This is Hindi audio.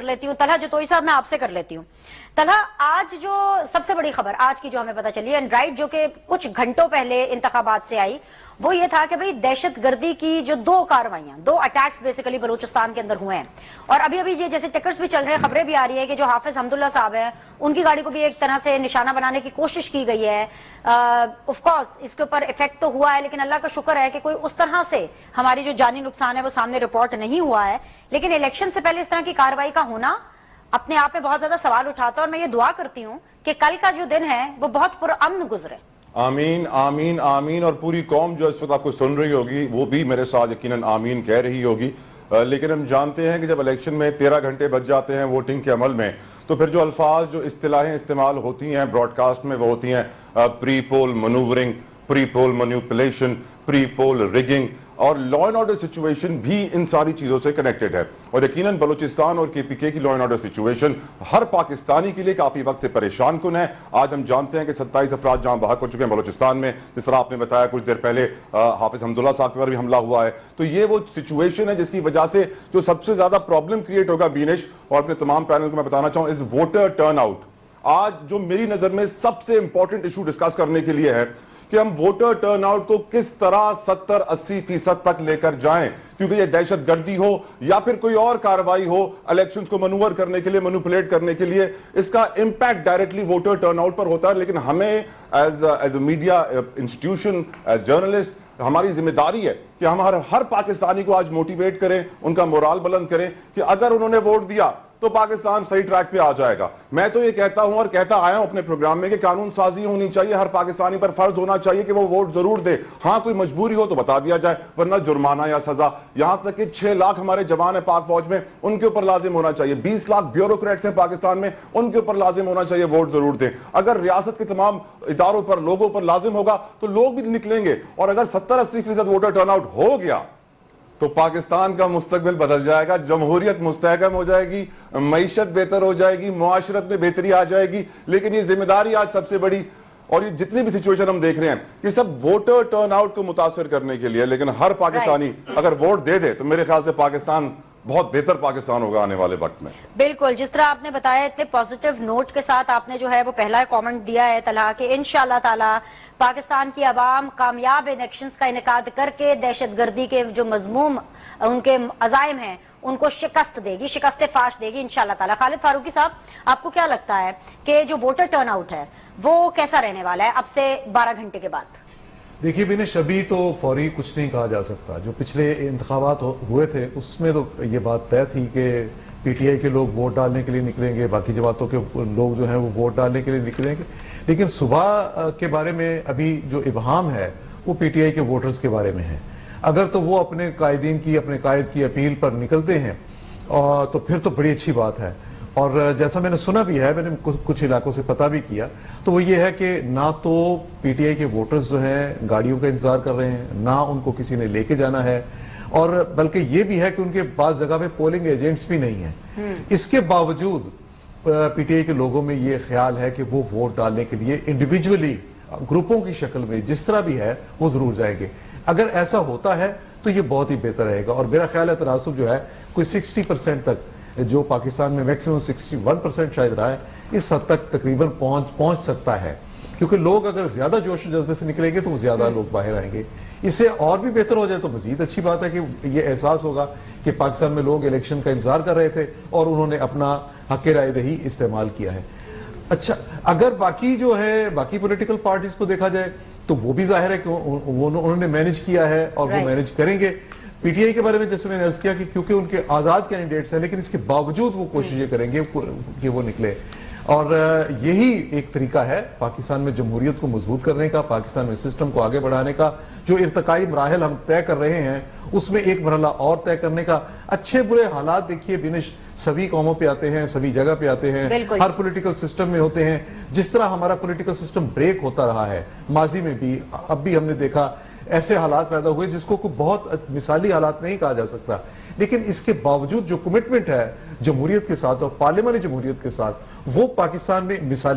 लेती हूँ। तलहा जतोई साहब, मैं आपसे कर लेती हूँ। तलहा, आज जो सबसे बड़ी खबर आज की जो हमें पता चली एंड राइट, जो कि कुछ घंटों पहले इंतखाबात से आई, वो ये था कि भाई दहशतगर्दी की जो दो कार्रवाइयां, दो अटैक्स बेसिकली बलूचिस्तान के अंदर हुए हैं। और अभी अभी ये जैसे टिकर्स भी चल रहे हैं, खबरें भी आ रही है कि जो हाफिज हमदुल्ला साहब हैं, उनकी गाड़ी को भी एक तरह से निशाना बनाने की कोशिश की गई है। ऑफ कोर्स इसके ऊपर इफेक्ट तो हुआ है, लेकिन अल्लाह का शुक्र है कि कोई उस तरह से हमारी जो जानी नुकसान है वो सामने रिपोर्ट नहीं हुआ है। लेकिन इलेक्शन से पहले इस तरह की कार्रवाई का होना अपने आप में बहुत ज्यादा सवाल उठाता है। और मैं ये दुआ करती हूँ कि कल का जो दिन है वो बहुत पुरअमन गुजरे। आमीन आमीन आमीन। और पूरी कौम जो इस वक्त आपको सुन रही होगी वो भी मेरे साथ यकीनन आमीन कह रही होगी। लेकिन हम जानते हैं कि जब इलेक्शन में 13 घंटे बच जाते हैं वोटिंग के अमल में, तो फिर जो अल्फाज, जो इस्तिलाहें इस्तेमाल होती हैं ब्रॉडकास्ट में, वो होती हैं pre poll manoeuvring, pre poll manipulation, pre poll rigging, और लॉ एंड ऑर्डर सिचुएशन भी इन सारी चीजों से कनेक्टेड है। और यकीनन बलूचिस्तान और केपीके की लॉ एंड ऑर्डर सिचुएशन हर पाकिस्तानी के लिए काफी वक्त से परेशान कुन है। आज हम जानते हैं कि 27 अफराद जान बहक हो चुके हैं बलूचिस्तान में, जिस तरह आपने बताया कुछ देर पहले हाफिज हमदुल्ला साहब पर भी हमला हुआ है। तो ये वो सिचुएशन है जिसकी वजह से जो सबसे ज्यादा प्रॉब्लम क्रिएट होगा बीनेश, और अपने तमाम पैनल को मैं बताना चाहूं, इज वोटर टर्न आउट। आज जो मेरी नजर में सबसे इंपॉर्टेंट इशू डिस्कस करने के लिए है कि हम वोटर टर्नआउट को किस तरह 70-80% तक लेकर जाएं, क्योंकि ये दहशतगर्दी हो या फिर कोई और कार्रवाई हो इलेक्शंस को मनूवर करने के लिए, मैनिपुलेट करने के लिए, इसका इंपैक्ट डायरेक्टली वोटर टर्नआउट पर होता है। लेकिन हमें as a media institution, as journalist, हमारी जिम्मेदारी है कि हम हर पाकिस्तानी को आज मोटिवेट करें, उनका मोराल बुलंद करें कि अगर उन्होंने वोट दिया तो पाकिस्तान सही ट्रैक पे आ जाएगा। मैं तो ये कहता हूं और कहता आया हूं अपने प्रोग्राम में कि कानून साजी होनी चाहिए, हर पाकिस्तानी पर फर्ज होना चाहिए कि वो वोट जरूर दे। हां, कोई मजबूरी हो तो बता दिया जाए, वरना जुर्माना या सजा। यहां तक कि 6 लाख हमारे जवान है पाक फौज में, उनके ऊपर लाजिम होना चाहिए। 20 लाख ब्यूरोक्रेट्स हैं पाकिस्तान में, उनके ऊपर लाजिम होना चाहिए वोट जरूर दें। अगर रियासत के तमाम इदारों पर, लोगों पर लाजिम होगा तो लोग भी निकलेंगे। और अगर 70-80% वोटर टर्नआउट हो गया तो पाकिस्तान का मुस्तकबिल बदल जाएगा, जमहूरियत मुस्तहकम हो जाएगी, मईशत बेहतर हो जाएगी, मुआशरत में बेहतरी आ जाएगी। लेकिन ये जिम्मेदारी आज सबसे बड़ी, और ये जितनी भी सिचुएशन हम देख रहे हैं, ये सब वोटर टर्नआउट को मुतासर करने के लिए। लेकिन हर पाकिस्तानी अगर वोट दे दे तो मेरे ख्याल से पाकिस्तान बहुत बेहतर पाकिस्तान होगा आने वाले वक्त में। बिल्कुल, जिस तरह आपने बताया, इतने पॉजिटिव नोट के साथ आपने जो है वो पहला कमेंट दिया है तलहा कि इंशाअल्लाह ताला पाकिस्तान की आवाम कामयाब इलेक्शंस का इनेकाद करके दहशतगर्दी के जो मजमूम उनके अजायम हैं उनको शिकस्त देगी, शिकस्त फाश देगी इंशाअल्लाह ताला। खालिद फारूकी साहब, आपको क्या लगता है कि जो वोटर टर्नआउट है वो कैसा रहने वाला है अब से 12 घंटे के बाद? देखिए बिनेश, अभी तो फौरी कुछ नहीं कहा जा सकता। जो पिछले इंतखाबात हुए थे उसमें तो ये बात तय थी कि पीटीआई के लोग वोट डालने के लिए निकलेंगे, बाकी जमातों के लोग जो हैं वो वोट डालने के लिए निकलेंगे। लेकिन सुबह के बारे में अभी जो इबहाम है वो पीटीआई के वोटर्स के बारे में है। अगर तो वो अपने कायदीन की, अपने कायद की अपील पर निकलते हैं तो फिर तो बड़ी अच्छी बात है। और जैसा मैंने सुना भी है, मैंने कुछ इलाकों से पता भी किया, तो वो ये है कि ना तो पीटीआई के वोटर्स जो हैं गाड़ियों का इंतजार कर रहे हैं, ना उनको किसी ने लेके जाना है, और बल्कि ये भी है कि उनके पास जगह पे पोलिंग एजेंट्स भी नहीं है। इसके बावजूद पीटीआई के लोगों में ये ख्याल है कि वो वोट डालने के लिए इंडिविजुअली, ग्रुपों की शक्ल में, जिस तरह भी है वो जरूर जाएंगे। अगर ऐसा होता है तो ये बहुत ही बेहतर रहेगा। और मेरा ख्याल है तनासुब जो है कोई 60% तक, जो पाकिस्तान में मैक्सिमम 61% शायद रहा है, इस हद तक तकरीबन पहुंच सकता है। क्योंकि लोग अगर ज्यादा जोश जज्बे से निकलेंगे तो ज्यादा लोग बाहर आएंगे। इससे और भी बेहतर हो जाए तो मजीद अच्छी बात है कि ये एहसास होगा कि पाकिस्तान में लोग इलेक्शन का इंतजार कर रहे थे और उन्होंने अपना हक राय दही इस्तेमाल किया है। अच्छा, अगर बाकी जो है बाकी पॉलिटिकल पार्टीज को देखा जाए तो वो भी जाहिर है कि उन्होंने मैनेज किया है और वो मैनेज करेंगे। पीटीआई के बारे में जैसे मैंने अर्ज किया कि क्योंकि उनके आजाद कैंडिडेट्स हैं, लेकिन इसके बावजूद वो कोशिशें करेंगे कि वो निकले। और यही एक तरीका है पाकिस्तान में जमहूरियत को मजबूत करने का, पाकिस्तान में सिस्टम को आगे बढ़ाने का। जो इर्तकाई मराहल हम तय कर रहे हैं उसमें एक मरहला और तय करने का। अच्छे बुरे हालात देखिए बिनिश सभी कौमों पे आते हैं, सभी जगह पे आते हैं, हर पॉलिटिकल सिस्टम में होते हैं। जिस तरह हमारा पॉलिटिकल सिस्टम ब्रेक होता रहा है माजी में भी, अब भी हमने देखा ऐसे हालात पैदा हुए जिसको कोई बहुत मिसाली हालात नहीं कहा जा सकता। लेकिन इसके बावजूद जो कमिटमेंट है जमहूरियत के साथ और पार्लियामानी जमहूरियत के साथ, वो पाकिस्तान में मिसाली